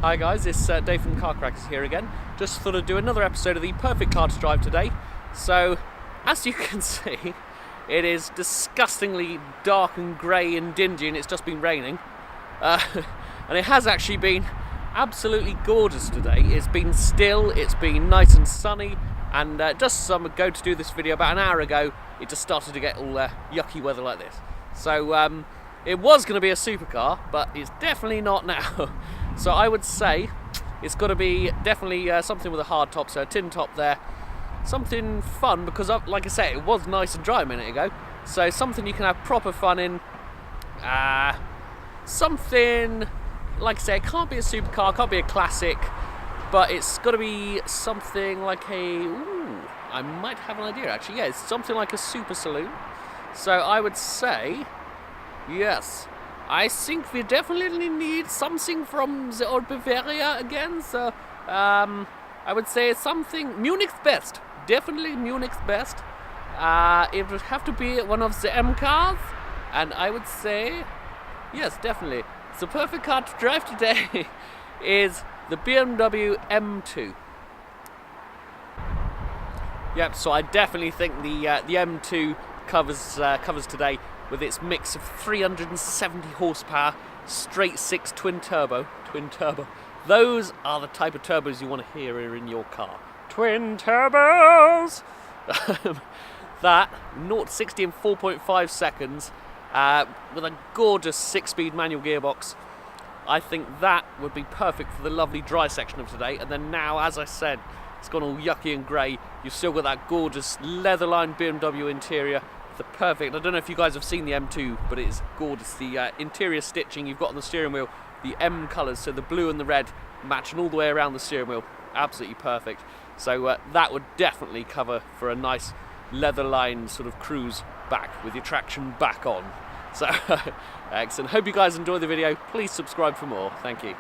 Hi guys, it's Dave from Car Crackers here again. Just thought I'd do another episode of the perfect car to drive today. So, as you can see, it is disgustingly dark and grey and dingy, and it's just been raining. And it has actually been absolutely gorgeous today. It's been still, it's been nice and sunny, and just some go to do this video about an hour ago, it just started to get all yucky weather like this. So it was going to be a supercar, but it's definitely not now. So I would say it's got to be definitely something with a hard top, so a tin top there. Something fun, because like I said, it was nice and dry a minute ago. So something you can have proper fun in. Something, like I say, it can't be a supercar, can't be a classic, but it's got to be something like I might have an idea actually. Yeah, it's something like a super saloon. So I would say, yes, I think we definitely need something from the old Bavaria again. So I would say something Munich's best. Definitely Munich's best. It would have to be one of the M cars, and I would say, yes, definitely. The perfect car to drive today is the BMW M2. Yep, so I definitely think the M2 covers today with its mix of 370 horsepower, straight six twin turbo. Those are the type of turbos you want to hear in your car. Twin turbos! That 0-60 in 4.5 seconds with a gorgeous 6-speed manual gearbox. I think that would be perfect for the lovely dry section of today. And then now, as I said, it's gone all yucky and grey. You've still got that gorgeous leather-lined BMW interior. The perfect, I don't know if you guys have seen the M2, but it is gorgeous. The interior stitching you've got on the steering wheel, the M colours, so the blue and the red matching all the way around the steering wheel. Absolutely perfect. So that would definitely cover for a nice leather-lined sort of cruise back with your traction back on. So, excellent. Hope you guys enjoy the video. Please subscribe for more. Thank you.